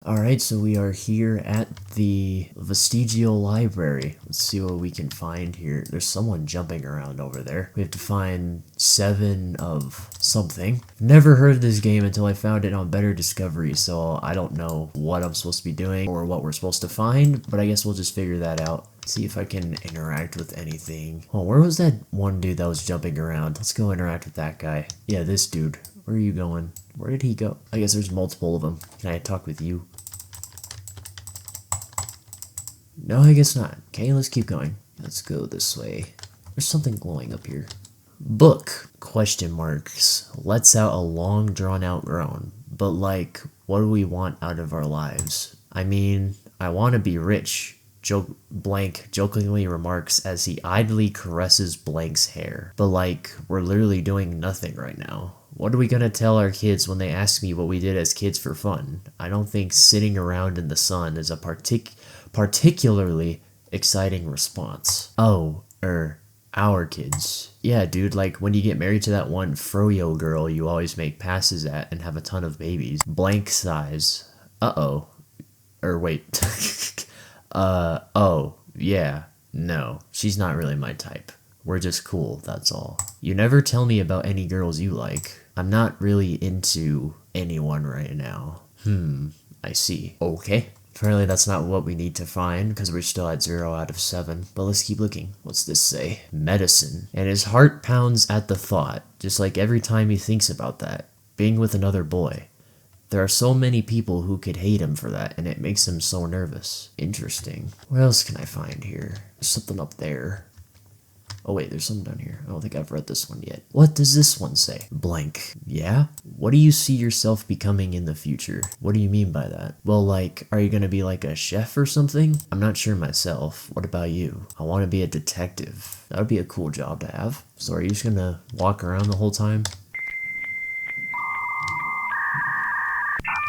Alright, so we are here at the Vestigial Library. Let's see what we can find here. There's someone jumping around over there. We have to find 7 of something. Never heard of this game until I found it on Better Discovery, so I don't know what I'm supposed to be doing or what we're supposed to find, but I guess we'll just figure that out. See if I can interact with anything. Oh, where was that one dude that was jumping around? Let's go interact with that guy. Yeah, this dude. Where are you going? Where did he go? I guess there's multiple of them. Can I talk with you? No, I guess not. Okay, let's keep going. Let's go this way. There's something glowing up here. Book? Question marks. Lets out a long drawn out groan. But like, what do we want out of our lives? I mean, I want to be rich. Blank jokingly remarks as he idly caresses Blank's hair. But like, we're literally doing nothing right now. What are we gonna tell our kids when they ask me what we did as kids for fun? I don't think sitting around in the sun is a particularly exciting response. Oh, our kids. Yeah, dude, like when you get married to that one froyo girl you always make passes at and have a ton of babies. Blank sighs. Uh-oh. Wait. Oh, yeah. No, she's not really my type. We're just cool, that's all. You never tell me about any girls you like. I'm not really into anyone right now. I see. Okay. Apparently that's not what we need to find, because we're still at 0 out of 7. But let's keep looking. What's this say? Medicine. And his heart pounds at the thought, just like every time he thinks about that. Being with another boy. There are so many people who could hate him for that, and it makes him so nervous. Interesting. What else can I find here? There's something up there. Oh wait, there's something down here. I don't think I've read this one yet. What does this one say? Blank. Yeah? What do you see yourself becoming in the future? What do you mean by that? Well, like, are you gonna be like a chef or something? I'm not sure myself. What about you? I want to be a detective. That would be a cool job to have. So are you just gonna walk around the whole time?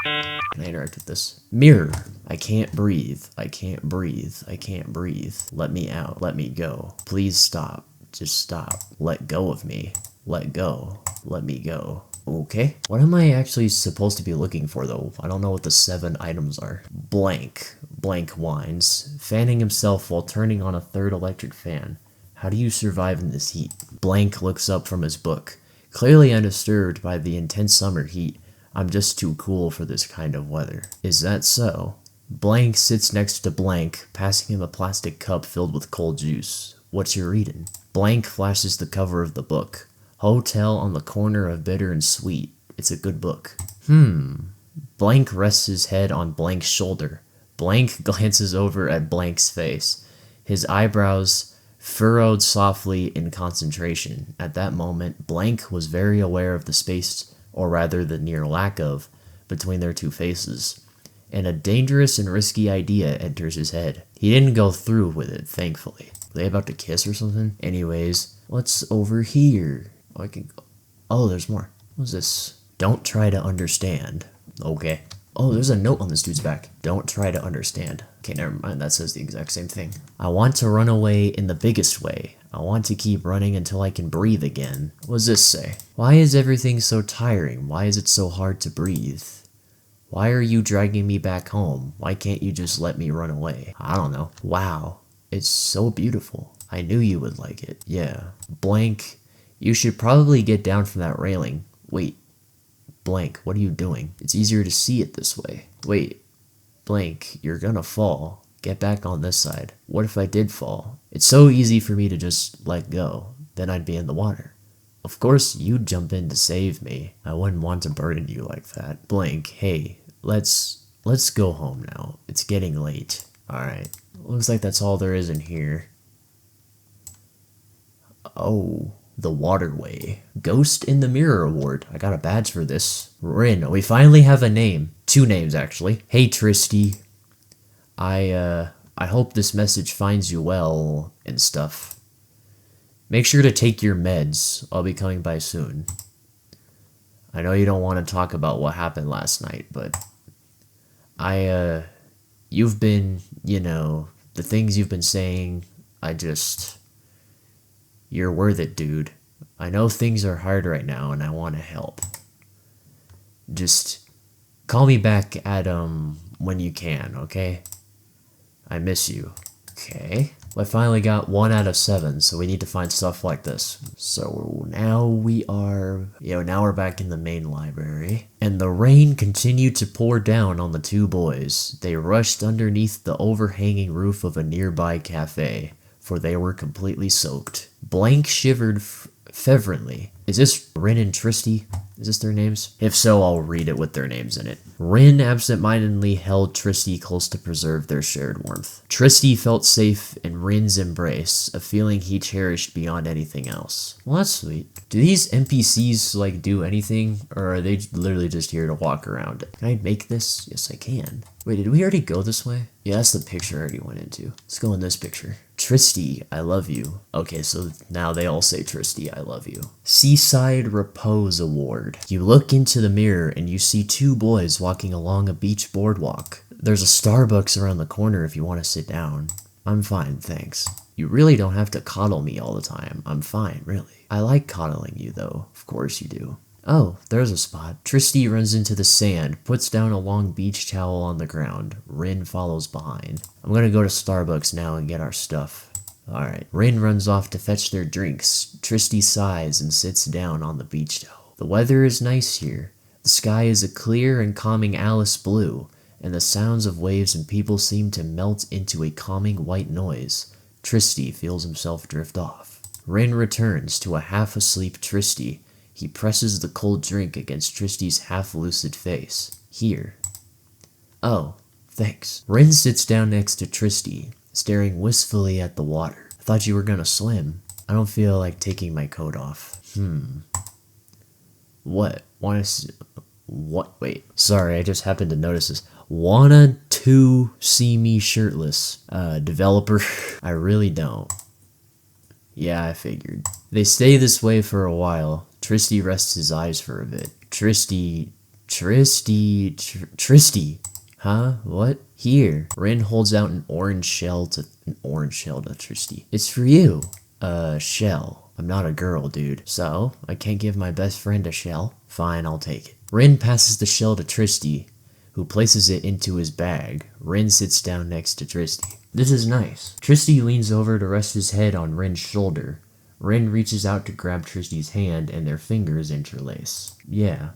Can I interact with this? Mirror. I can't breathe. I can't breathe. I can't breathe. Let me out. Let me go. Please stop. Just stop. Let go of me. Let go. Let me go. Okay. What am I actually supposed to be looking for though? I don't know what the 7 items are. Blank. Blank whines, fanning himself while turning on a 3rd electric fan. How do you survive in this heat? Blank looks up from his book. Clearly undisturbed by the intense summer heat. I'm just too cool for this kind of weather. Is that so? Blank sits next to Blank, passing him a plastic cup filled with cold juice. What's you reading? Blank flashes the cover of the book. Hotel on the Corner of Bitter and Sweet. It's a good book. Blank rests his head on Blank's shoulder. Blank glances over at Blank's face. His eyebrows furrowed softly in concentration. At that moment, Blank was very aware of the space, or rather the near lack of, between their two faces. And a dangerous and risky idea enters his head. He didn't go through with it, thankfully. Were they about to kiss or something? Anyways, what's over here? Oh, I can go. Oh, there's more. What's this? Don't try to understand. Okay. Oh, there's a note on this dude's back. Don't try to understand. Okay, never mind. That says the exact same thing. I want to run away in the biggest way. I want to keep running until I can breathe again. What does this say? Why is everything so tiring? Why is it so hard to breathe? Why are you dragging me back home? Why can't you just let me run away? I don't know. Wow. It's so beautiful. I knew you would like it. Yeah. Blank. You should probably get down from that railing. Wait. Blank, what are you doing? It's easier to see it this way. Wait. Blank, you're gonna fall. Get back on this side. What if I did fall? It's so easy for me to just let go. Then I'd be in the water. Of course you'd jump in to save me. I wouldn't want to burden you like that. Blank, hey, let's go home now. It's getting late. Alright. Looks like that's all there is in here. Oh, the waterway. Ghost in the Mirror Award. I got a badge for this. Rynn, we finally have a name. 2 names, actually. Hey, Tristy. I hope this message finds you well and stuff. Make sure to take your meds. I'll be coming by soon. I know you don't want to talk about what happened last night, but you've been, the things you've been saying, you're worth it, dude. I know things are hard right now and I want to help. Just call me back at, when you can, okay? I miss you. Okay. I finally got 1 out of 7, so we need to find stuff like this. So now we are, now we're back in the main library. And the rain continued to pour down on the two boys. They rushed underneath the overhanging roof of a nearby cafe, for they were completely soaked. Blank shivered fervently. Is this Rynn and Tristy? Is this their names? If so, I'll read it with their names in it. Rynn absent-mindedly held Tristy close to preserve their shared warmth. Tristy felt safe in Rynn's embrace, a feeling he cherished beyond anything else. Well, that's sweet. Do these NPCs, like, do anything? Or are they literally just here to walk around? Can I make this? Yes, I can. Wait, did we already go this way? Yeah, that's the picture I already went into. Let's go in this picture. Tristy, I love you. Okay, so now they all say Tristy, I love you. Seaside Repose Award. You look into the mirror and you see two boys walking along a beach boardwalk. There's a Starbucks around the corner if you want to sit down. I'm fine, thanks. You really don't have to coddle me all the time. I'm fine, really. I like coddling you, though. Of course you do. Oh, there's a spot. Tristy runs into the sand, puts down a long beach towel on the ground. Rynn follows behind. I'm gonna go to Starbucks now and get our stuff. Alright. Rynn runs off to fetch their drinks. Tristy sighs and sits down on the beach towel. The weather is nice here. The sky is a clear and calming Alice blue, and the sounds of waves and people seem to melt into a calming white noise. Tristy feels himself drift off. Rynn returns to a half-asleep Tristy. He presses the cold drink against Tristy's half-lucid face. Here. Oh, thanks. Rynn sits down next to Tristy, staring wistfully at the water. I thought you were gonna swim. I don't feel like taking my coat off. What? What? Wait. Sorry, I just happened to notice this. Wanna to see me shirtless? Developer? I really don't. Yeah, I figured. They stay this way for a while. Tristy rests his eyes for a bit. Tristy. Huh? What? Here. Rynn holds out an orange shell to Tristy. It's for you. Shell. I'm not a girl, dude. So, I can't give my best friend a shell? Fine, I'll take it. Rynn passes the shell to Tristy, who places it into his bag. Rynn sits down next to Tristy. This is nice. Tristy leans over to rest his head on Rynn's shoulder. Rynn reaches out to grab Tristy's hand and their fingers interlace. Yeah,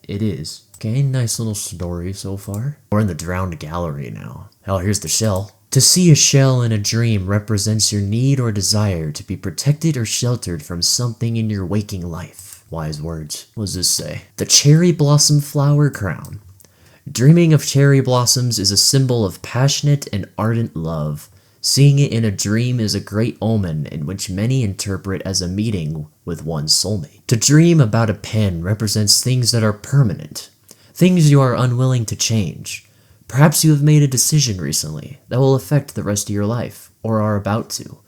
it is. Okay, nice little story so far. We're in the drowned gallery now. Hell, here's the shell. To see a shell in a dream represents your need or desire to be protected or sheltered from something in your waking life. Wise words. What does this say? The cherry blossom flower crown. Dreaming of cherry blossoms is a symbol of passionate and ardent love. Seeing it in a dream is a great omen in which many interpret as a meeting with one's soulmate. To dream about a pen represents things that are permanent, things you are unwilling to change. Perhaps you have made a decision recently that will affect the rest of your life, or are about to.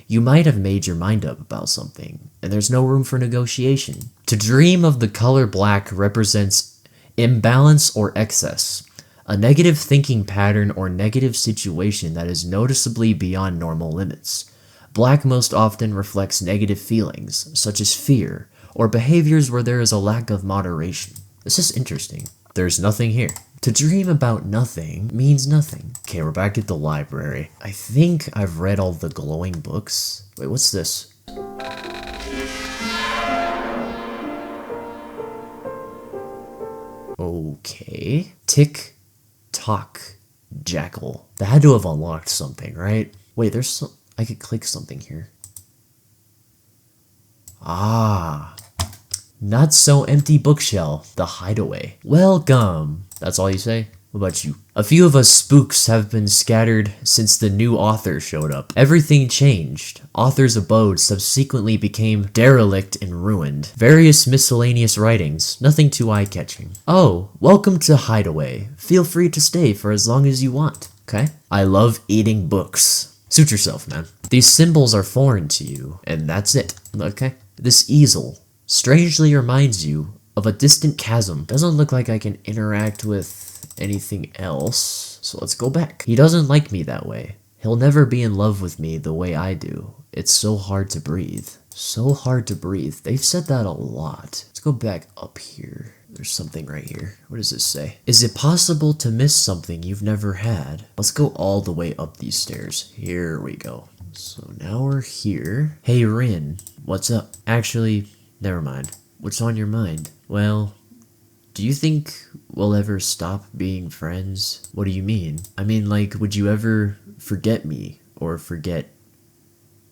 You might have made your mind up about something, and there's no room for negotiation. To dream of the color black represents imbalance or excess, a negative thinking pattern or negative situation that is noticeably beyond normal limits. Black most often reflects negative feelings, such as fear, or behaviors where there is a lack of moderation. This is interesting. There's nothing here. To dream about nothing means nothing. Okay, we're back at the library. I think I've read all the glowing books. Wait, what's this? Okay. Tick Tock Jackal. That had to have unlocked something, right? Wait, there's some... I could click something here. Ah. Not so empty bookshelf. The hideaway. Welcome. That's all you say? What about you? A few of us spooks have been scattered since the new author showed up. Everything changed. Author's abode subsequently became derelict and ruined. Various miscellaneous writings, nothing too eye-catching. Oh, welcome to Hideaway. Feel free to stay for as long as you want, okay? I love eating books. Suit yourself, man. These symbols are foreign to you, and that's it, okay? This easel strangely reminds you of a distant chasm. Doesn't look like I can interact with anything else, so let's go back. He doesn't like me that way. He'll never be in love with me the way I do. It's so hard to breathe. So hard to breathe. They've said that a lot. Let's go back up here. There's something right here. What does this say? Is it possible to miss something you've never had? Let's go all the way up these stairs. Here we go. So now we're here. Hey, Rynn, what's up? Actually, never mind. What's on your mind? Well, do you think we'll ever stop being friends? What do you mean? I mean, like, would you ever forget me or forget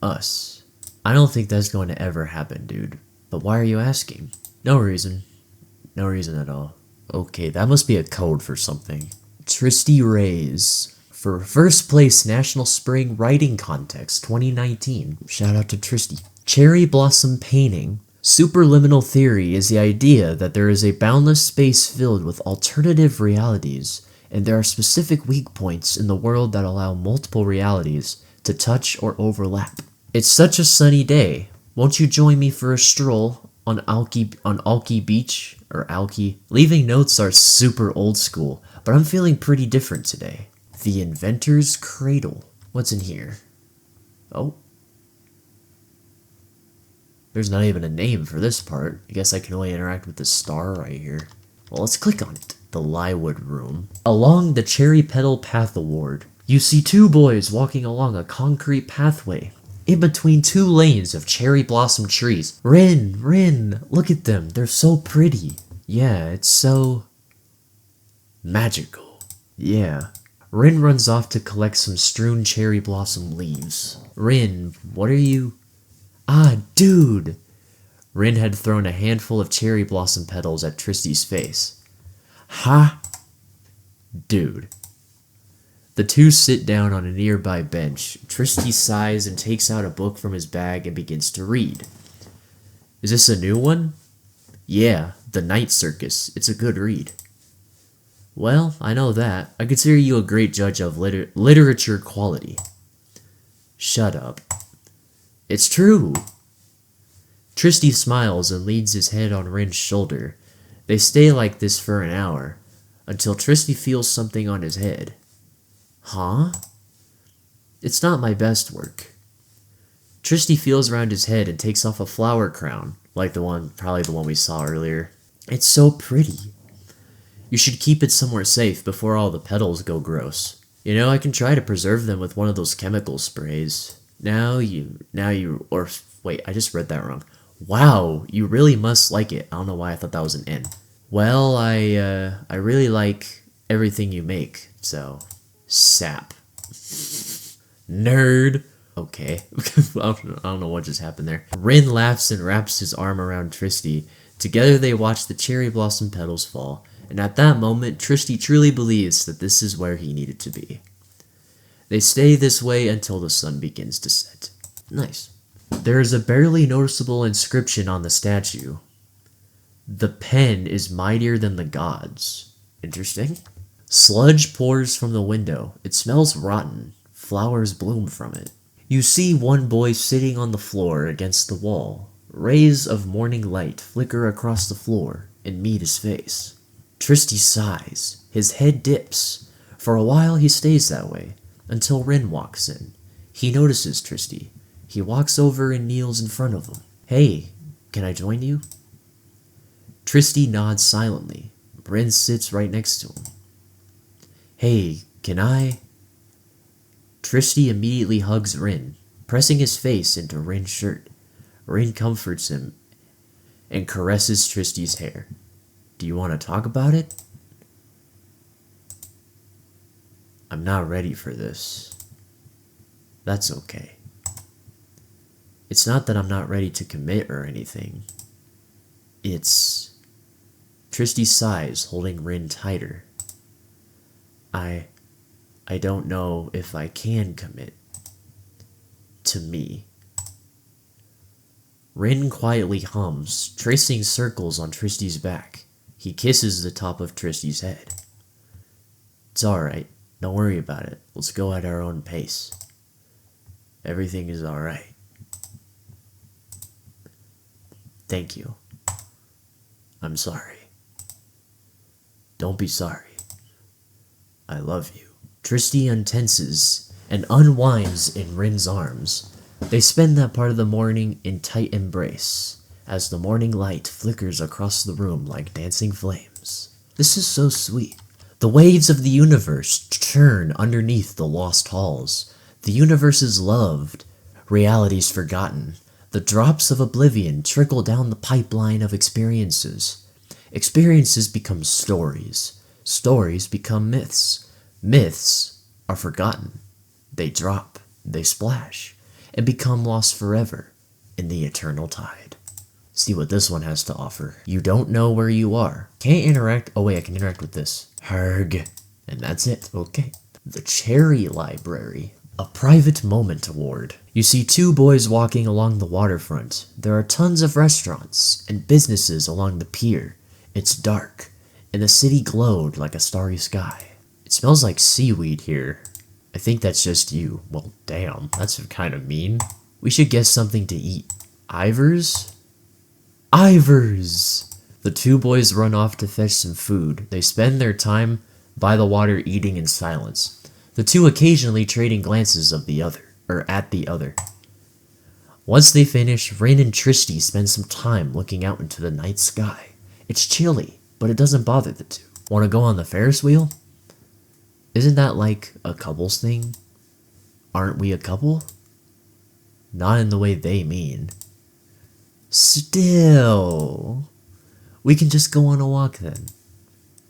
us? I don't think that's going to ever happen, dude. But why are you asking? No reason. No reason at all. Okay, that must be a code for something. Tristy Rays for first place National Spring Writing Contest 2019. Shout out to Tristy. Cherry Blossom Painting. Superliminal theory is the idea that there is a boundless space filled with alternative realities, and there are specific weak points in the world that allow multiple realities to touch or overlap. It's such a sunny day. Won't you join me for a stroll on Alki Beach? Or Alki? Leaving notes are super old school, but I'm feeling pretty different today. The Inventor's Cradle. What's in here? Oh. There's not even a name for this part. I guess I can only interact with the star right here. Well, let's click on it. The Lywood Room. Along the Cherry Petal Path Award, you see two boys walking along a concrete pathway in between two lanes of cherry blossom trees. Rynn, look at them. They're so pretty. Yeah, it's so magical. Yeah. Rynn runs off to collect some strewn cherry blossom leaves. Rynn, what are you... Ah, dude! Rynn had thrown a handful of cherry blossom petals at Tristy's face. Ha! Dude. The two sit down on a nearby bench. Tristy sighs and takes out a book from his bag and begins to read. Is this a new one? Yeah, The Night Circus. It's a good read. Well, I know that. I consider you a great judge of literature quality. Shut up. It's true. Tristy smiles and leans his head on Rynn's shoulder. They stay like this for an hour, until Tristy feels something on his head. Huh? It's not my best work. Tristy feels around his head and takes off a flower crown, like probably the one we saw earlier. It's so pretty. You should keep it somewhere safe before all the petals go gross. You know, I can try to preserve them with one of those chemical sprays. Wait, I just read that wrong. Wow, you really must like it. I don't know why I thought that was an N. Well, I really like everything you make, so... Sap. Nerd. Okay. I don't know what just happened there. Rynn laughs and wraps his arm around Tristy. Together they watch the cherry blossom petals fall, and at that moment, Tristy truly believes that this is where he needed to be. They stay this way until the sun begins to set. Nice. There is a barely noticeable inscription on the statue. The pen is mightier than the gods. Interesting. Sludge pours from the window. It smells rotten. Flowers bloom from it. You see one boy sitting on the floor against the wall. Rays of morning light flicker across the floor and meet his face. Tristy sighs. His head dips. For a while he stays that way, until Rynn walks in. He notices Tristy. He walks over and kneels in front of him. Hey, can I join you? Tristy nods silently. Rynn sits right next to him. Hey, can I? Tristy immediately hugs Rynn, pressing his face into Rynn's shirt. Rynn comforts him and caresses Tristy's hair. Do you want to talk about it? I'm not ready for this. That's okay. It's not that I'm not ready to commit or anything. It's... Tristy sighs, holding Rynn tighter. I don't know if I can commit to me. Rynn quietly hums, tracing circles on Tristy's back. He kisses the top of Tristy's head. It's alright. Don't worry about it. Let's go at our own pace. Everything is alright. Thank you. I'm sorry. Don't be sorry. I love you. Tristy untenses and unwinds in Rynn's arms. They spend that part of the morning in tight embrace. as the morning light flickers across the room like dancing flames. This is so sweet. The waves of the universe churn underneath the lost halls. The universe is loved, reality's forgotten. The drops of oblivion trickle down the pipeline of experiences. Experiences become stories. Stories become myths. Myths are forgotten. They drop, they splash, and become lost forever in the eternal tide. See what this one has to offer. You don't know where you are. Can't interact. Oh wait, I can interact with this. Harg. And that's it. Okay. The Cherry Library. A Private Moment Award. You see two boys walking along the waterfront. There are tons of restaurants and businesses along the pier. It's dark, and the city glowed like a starry sky. It smells like seaweed here. I think that's just you. Well, damn, that's kind of mean. We should get something to eat. Ivers? Ivers! The two boys run off to fetch some food. They spend their time by the water eating in silence. The two occasionally trading glances at the other. Once they finish, Rynn and Tristy spend some time looking out into the night sky. It's chilly, but it doesn't bother the two. Want to go on the Ferris wheel? Isn't that like a couples thing? Aren't we a couple? Not in the way they mean. Still, we can just go on a walk then.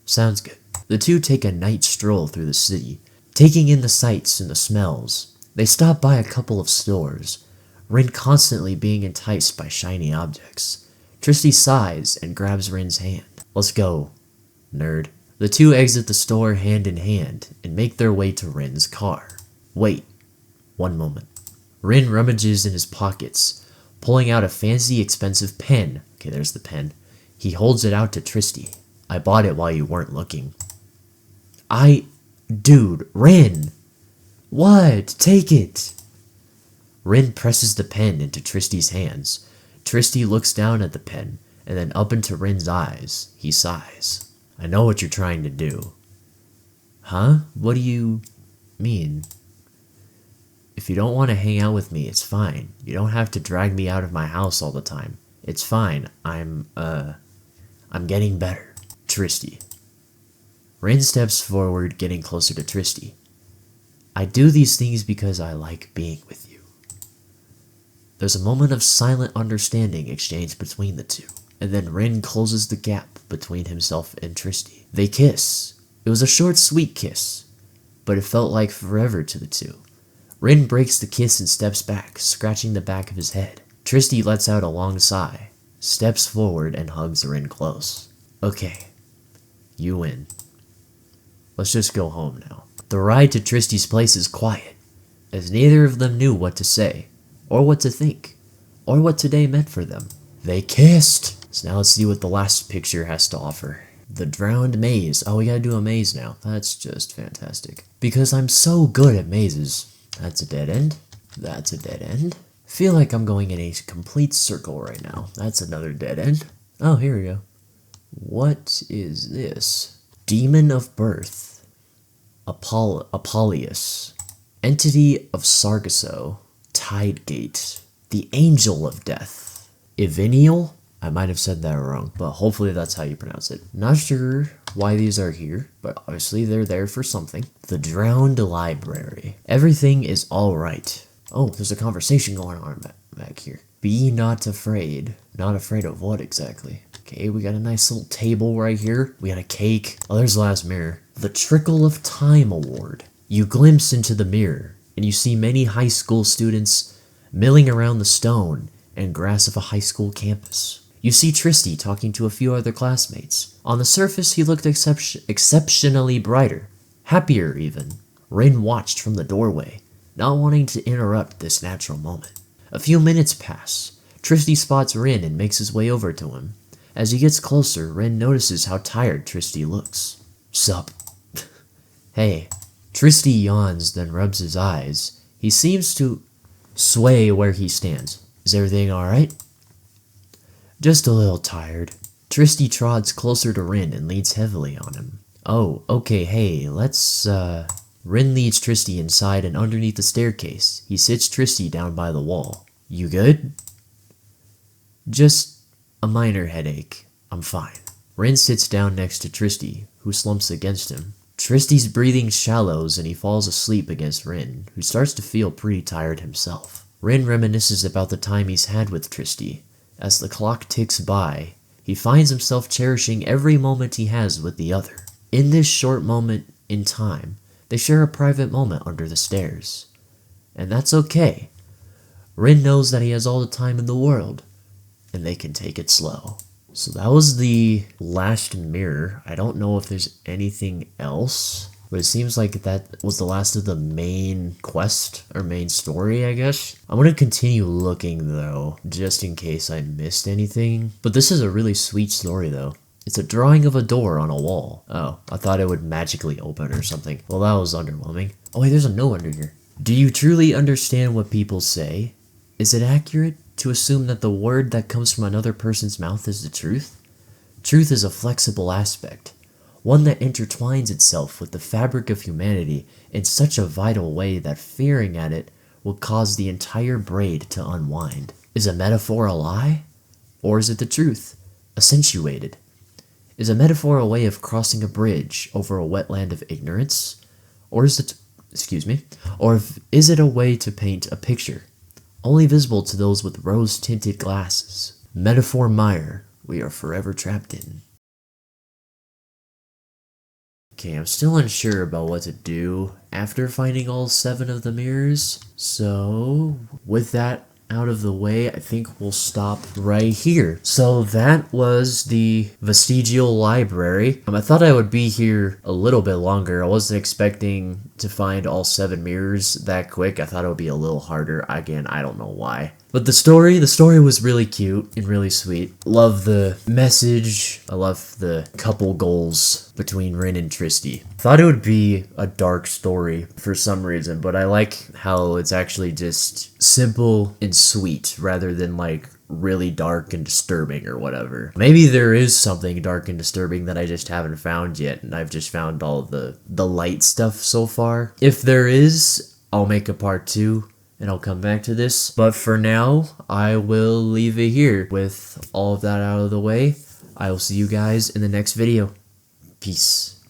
Sounds good. The two take a night stroll through the city, taking in the sights and the smells. They stop by a couple of stores, Rynn constantly being enticed by shiny objects. Tristy sighs and grabs Rynn's hand. Let's go, nerd. The two exit the store hand in hand and make their way to Rynn's car. Wait, one moment. Rynn rummages in his pockets, pulling out a fancy expensive pen. Okay, there's the pen. He holds it out to Tristy. I bought it while you weren't looking. Dude, Rynn! What? Take it! Rynn presses the pen into Tristy's hands. Tristy looks down at the pen, and then up into Rynn's eyes. He sighs. I know what you're trying to do. Huh? What do you mean? If you don't want to hang out with me, it's fine. You don't have to drag me out of my house all the time. It's fine. I'm getting better. Tristy. Rynn steps forward, getting closer to Tristy. I do these things because I like being with you. There's a moment of silent understanding exchanged between the two, and then Rynn closes the gap between himself and Tristy. They kiss. It was a short, sweet kiss, but it felt like forever to the two. Rynn breaks the kiss and steps back, scratching the back of his head. Tristy lets out a long sigh, steps forward, and hugs Rynn close. Okay, you win. Let's just go home now. The ride to Tristy's place is quiet, as neither of them knew what to say, or what to think, or what today meant for them. They kissed! So now let's see what the last picture has to offer. The drowned maze. Oh, we gotta do a maze now. That's just fantastic. Because I'm so good at mazes. That's a dead end. That's a dead end. Feel like I'm going in a complete circle right now. That's another dead end. Oh, here we go. What is this? Demon of Birth. Apollonius. Entity of Sargasso. Tidegate. The Angel of Death. Ivinial? I might have said that wrong, but hopefully that's how you pronounce it. Not sure why these are here, but obviously they're there for something. The Drowned Library. Everything is alright. Oh, there's a conversation going on back here. Be not afraid. Not afraid of what exactly? Okay, we got a nice little table right here. We got a cake. Oh, there's the last mirror. The Trickle of Time Award. You glimpse into the mirror, and you see many high school students milling around the stone and grass of a high school campus. You see Tristy talking to a few other classmates. On the surface, he looked exceptionally brighter, happier even. Rynn watched from the doorway, not wanting to interrupt this natural moment. A few minutes pass. Tristy spots Rynn and makes his way over to him. As he gets closer, Rynn notices how tired Tristy looks. Sup? Hey. Tristy yawns, then rubs his eyes. He seems to sway where he stands. Is everything alright? Just a little tired. Tristy trods closer to Rynn and leans heavily on him. Oh, okay, hey, let's, Rynn leads Tristy inside and underneath the staircase. He sits Tristy down by the wall. You good? Just A minor headache. I'm fine. Rynn sits down next to Tristy, who slumps against him. Tristy's breathing shallows and he falls asleep against Rynn, who starts to feel pretty tired himself. Rynn reminisces about the time he's had with Tristy. As the clock ticks by, he finds himself cherishing every moment he has with the other. In this short moment in time, they share a private moment under the stairs. And that's okay. Rynn knows that he has all the time in the world, and they can take it slow. So that was the last mirror. I don't know if there's anything else, but it seems like that was the last of the main quest, or main story, I guess. I'm gonna continue looking though, just in case I missed anything. But this is a really sweet story though. It's a drawing of a door on a wall. Oh, I thought it would magically open or something. Well, that was underwhelming. Oh wait, there's a note under here. Do you truly understand what people say? Is it accurate to assume that the word that comes from another person's mouth is the truth? Truth is a flexible aspect, one that intertwines itself with the fabric of humanity in such a vital way that fearing at it will cause the entire braid to unwind. Is a metaphor a lie? Or is it the truth, accentuated? Is a metaphor a way of crossing a bridge over a wetland of ignorance? Or is it, is it a way to paint a picture, only visible to those with rose-tinted glasses? Metaphor mire we are forever trapped in. Okay, I'm still unsure about what to do after finding all 7 of the mirrors, so with that out of the way, I think we'll stop right here. So that was the Vestigial Library. I thought I would be here a little bit longer. I wasn't expecting to find all 7 mirrors that quick. I thought it would be a little harder. Again, I don't know why. But the story was really cute and really sweet. Love the message. I love the couple goals between Rynn and Tristy. Thought it would be a dark story for some reason, but I like how it's actually just simple and sweet rather than like really dark and disturbing or whatever. Maybe there is something dark and disturbing that I just haven't found yet, and I've just found all the light stuff so far. If there is, I'll make a part 2. And I'll come back to this. But for now, I will leave it here. With all of that out of the way, I will see you guys in the next video. Peace.